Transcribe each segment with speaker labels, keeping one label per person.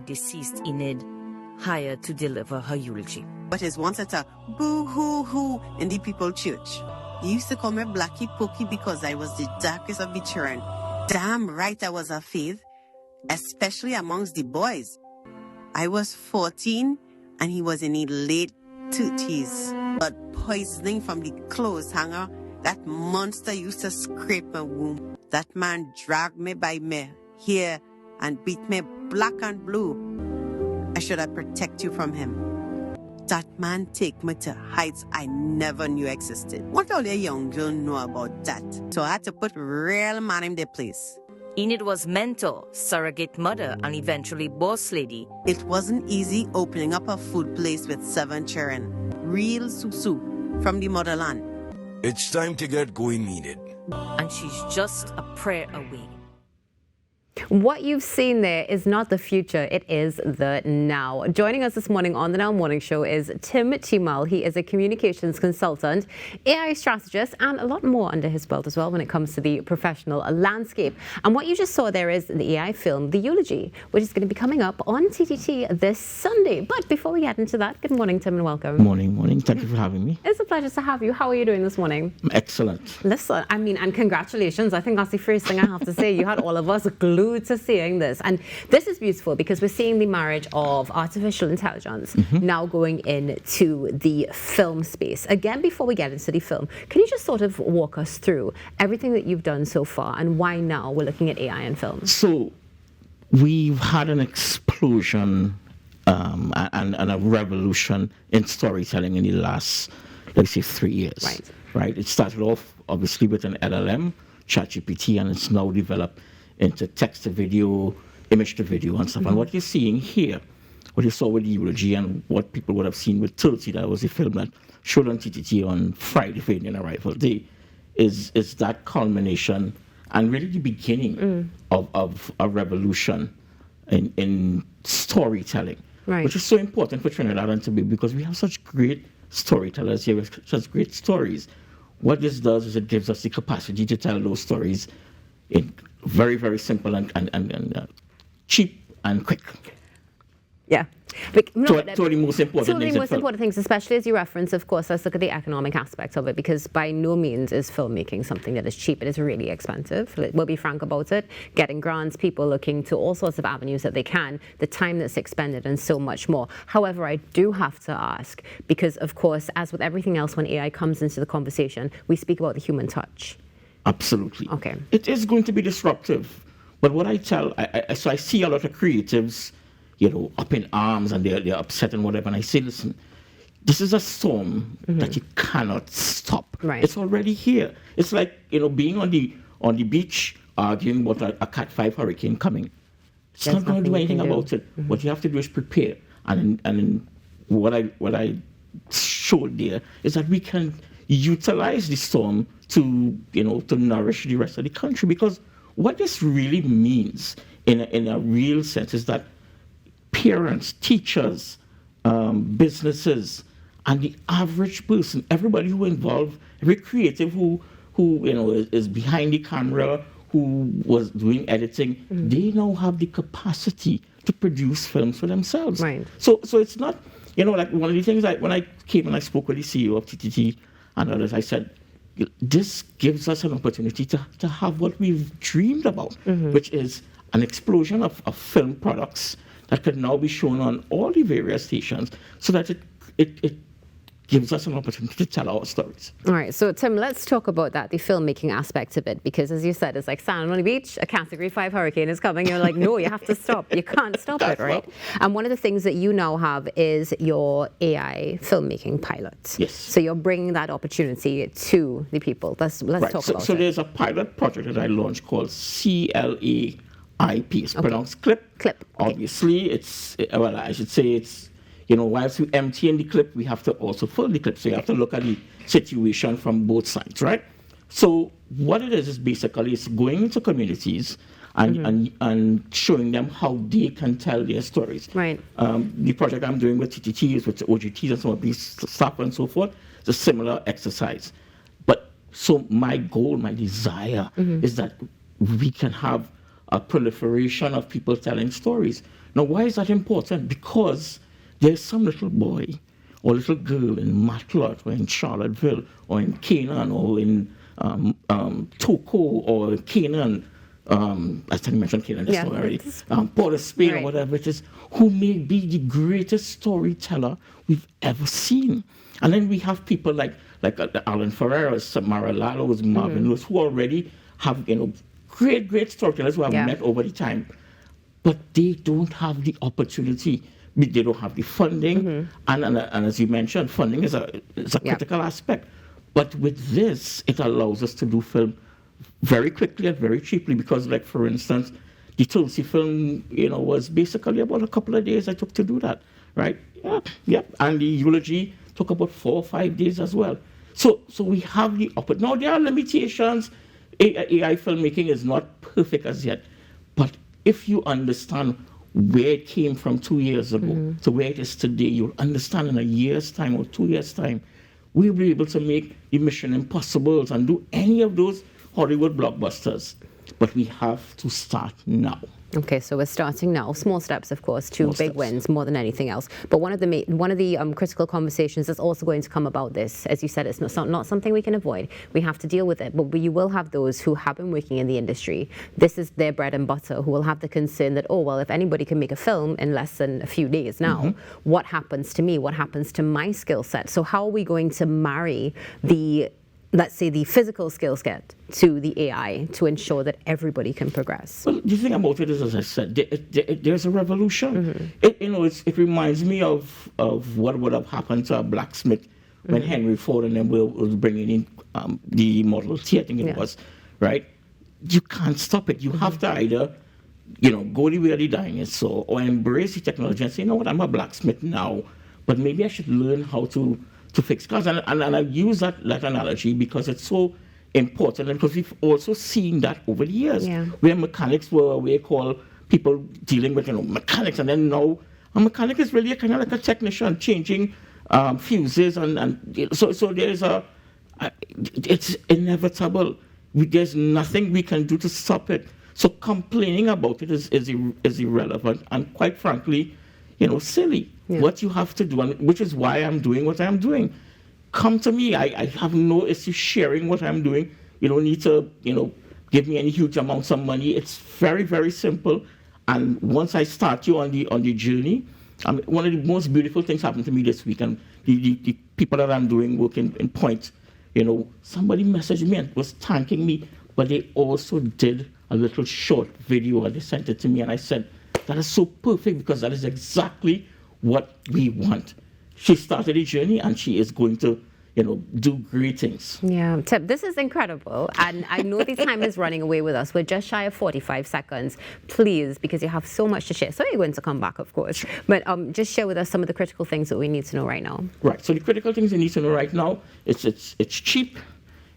Speaker 1: deceased Enid hired to deliver her eulogy.
Speaker 2: But his once at a boo-hoo-hoo in the people church. He used to call me Blackie Pokey because I was the darkest of the children. Damn right I was a faith, especially amongst the boys. I was 14 and he was in his late 30s. But poisoning from the clothes hanger, that monster used to scrape my womb. That man dragged me by my hair and beat me black and blue. I should have protected you from him. That man take me to heights I never knew existed. What all your young girl know about that? So I had to put real man in their place.
Speaker 1: Enid was mentor, surrogate mother, and eventually boss lady.
Speaker 2: It wasn't easy opening up a food place with 7 children. Real susu from the motherland.
Speaker 3: It's time to get going, Enid.
Speaker 1: And she's just a prayer away.
Speaker 4: What you've seen there is not the future, it is the now. Joining us this morning on the Now Morning Show is Teemal. He is a communications consultant, AI strategist, and a lot more under his belt as well when it comes to the professional landscape. And what you just saw there is the AI film, The Eulogy, which is going to be coming up on TTT this Sunday. But before we get into that, good morning, Tim, and welcome.
Speaker 5: Morning. Thank you for having me.
Speaker 4: It's a pleasure to have you. How are you doing this morning?
Speaker 5: Excellent.
Speaker 4: Listen, I mean, and congratulations. I think that's the first thing I have to say. You had all of us glued to seeing this, and this is beautiful because we're seeing the marriage of artificial intelligence now going into the film space. Again, before we get into the film, can you just sort of walk us through everything that you've done so far and why now we're looking at AI in film?
Speaker 5: So we've had an explosion and a revolution in storytelling in the last, let's say, 3 years. Right. It started off obviously with an LLM, ChatGPT, and it's now developed into text to video, image to video, and stuff. And what you're seeing here, what you saw with Eulogy, and what people would have seen with Tulsi, that was a film that showed on TTT on Friday for Indian Arrival Day, is that culmination and really the beginning of a revolution in storytelling, which is so important for Trinidad and Tobago because we have such great storytellers here with such great stories. What this does is it gives us the capacity to tell those stories in very, very simple and cheap and quick.
Speaker 4: Yeah.
Speaker 5: Totally most important things.
Speaker 4: Most important things, especially as you reference, of course, let's look at the economic aspect of it, because by no means is filmmaking something that is cheap. It is really expensive. We'll be frank about it. Getting grants, people looking to all sorts of avenues that they can, the time that's expended, and so much more. However, I do have to ask, because, of course, as with everything else, when AI comes into the conversation, we speak about the human touch.
Speaker 5: Absolutely.
Speaker 4: Okay.
Speaker 5: It is going to be disruptive. But what I tell, so I see a lot of creatives, up in arms and they're upset and whatever. And I say, listen, this is a storm that you cannot stop.
Speaker 4: Right.
Speaker 5: It's already here. It's like, being on the beach arguing about a Cat 5 hurricane coming. It's not going to do anything about it. What you have to do is prepare. And what I showed there is that we can utilize the storm to nourish the rest of the country, because what this really means in a real sense is that parents, teachers, businesses, and the average person, everybody who involved, every creative who is behind the camera, who was doing editing, they now have the capacity to produce films for themselves.
Speaker 4: Right.
Speaker 5: So it's not, like one of the things when I came and I spoke with the CEO of TTT and others, I said, this gives us an opportunity to have what we've dreamed about, which is an explosion of film products that can now be shown on all the various stations, so that it gives us an opportunity to tell our stories.
Speaker 4: All right, so Tim, let's talk about that, the filmmaking aspect of it, because as you said, it's like sand on the beach, a Category 5 hurricane is coming, you're like, no, you have to stop. You can't stop it, right? And one of the things that you now have is your AI filmmaking pilot.
Speaker 5: Yes.
Speaker 4: So you're bringing that opportunity to the people. Let's talk about it.
Speaker 5: So there's a pilot project that I launched called CLAIP. It's pronounced clip.
Speaker 4: Clip. Okay.
Speaker 5: Obviously, I should say it's, whilst we empty in the clip, we have to also fill the clip. So you have to look at the situation from both sides, right? So what it is basically it's going into communities and showing them how they can tell their stories.
Speaker 4: Right.
Speaker 5: The project I'm doing with TTT is with OGTs and some of these stuff and so forth. It's a similar exercise. But so my goal, my desire is that we can have a proliferation of people telling stories. Now, why is that important? Because there's some little boy or little girl in Matlot or in Charlottesville or in Canaan or in Toko or Canaan, I think you mentioned Canaan already, Port of Spain or whatever it is, who may be the greatest storyteller we've ever seen. And then we have people like Alan Ferreira, Samara Lalos, Marvin Lewis, who already have, great storytellers who I've met over the time. But they don't have the opportunity. They don't have the funding. And as you mentioned, funding is a critical aspect. But with this, it allows us to do film very quickly and very cheaply because, like, for instance, the Tulsi film, was basically about a couple of days I took to do that, right? Yeah. And the Eulogy took about 4 or 5 days as well. So we have the opportunity. Now, there are limitations. AI filmmaking is not perfect as yet. But if you understand where it came from 2 years ago to where it is today, you'll understand in a year's time or 2 years' time, we'll be able to make the Mission Impossibles and do any of those Hollywood blockbusters. But we have to start now.
Speaker 4: Okay, so we're starting now. Small steps, of course, to big wins more than anything else. But one of the critical conversations that's also going to come about this, as you said, it's not something we can avoid. We have to deal with it. But you will have those who have been working in the industry. This is their bread and butter, who will have the concern that, oh, well, if anybody can make a film in less than a few days now, what happens to me? What happens to my skill set? So how are we going to marry let's say the physical skill set to the AI to ensure that everybody can progress?
Speaker 5: Well, the thing about it is, as I said, there's a revolution. It reminds me of what would have happened to a blacksmith when Henry Ford and them was bringing in the Model T, I think it was, right? You can't stop it. You have to either, go the way of the dinosaur or embrace the technology and say, you know what, I'm a blacksmith now, but maybe I should learn how to fix cars. And I use that analogy because it's so important, and because we've also seen that over the years, where mechanics were we call people dealing with mechanics, and then now a mechanic is really kind of like a technician changing fuses, and so there's it's inevitable. There's nothing we can do to stop it. So complaining about it is irrelevant and, quite frankly, silly. What you have to do, and which is why I'm doing what I'm doing. Come to me. I have no issue sharing what I'm doing. You don't need to, give me any huge amounts of money. It's very, very simple. And once I start you on the journey, one of the most beautiful things happened to me this week. And the people that I'm doing work in Point, somebody messaged me and was thanking me, but they also did a little short video and they sent it to me, and I said, that is so perfect because that is exactly what we want. She started a journey and she is going to, do great things.
Speaker 4: Yeah, Tim, this is incredible. And I know the time is running away with us. We're just shy of 45 seconds. Please, because you have so much to share. So you're going to come back, of course. But just share with us some of the critical things that we need to know right now.
Speaker 5: Right. So the critical things you need to know right now, it's cheap,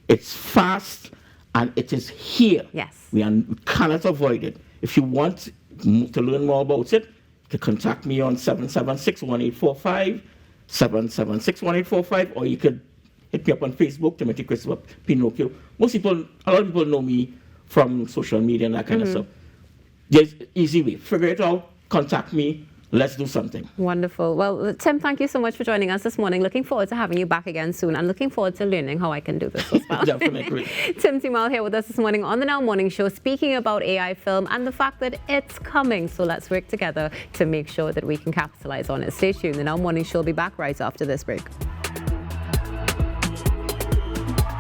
Speaker 5: it's fast, and it is here.
Speaker 4: Yes.
Speaker 5: We cannot avoid it. If you want to learn more about it, you can contact me on 776-1845, 776-1845, or you could hit me up on Facebook, Timothy Christopher Pinocchio. A lot of people know me from social media and that kind of stuff. There's an easy way. Figure it out, contact me, let's do something.
Speaker 4: Wonderful. Well, Tim, thank you so much for joining us this morning. Looking forward to having you back again soon, and looking forward to learning how I can do this as well.
Speaker 5: Definitely.
Speaker 4: Tim Teemal here with us this morning on the Now Morning Show, speaking about AI film and the fact that it's coming. So let's work together to make sure that we can capitalize on it. Stay tuned. The Now Morning Show will be back right after this break.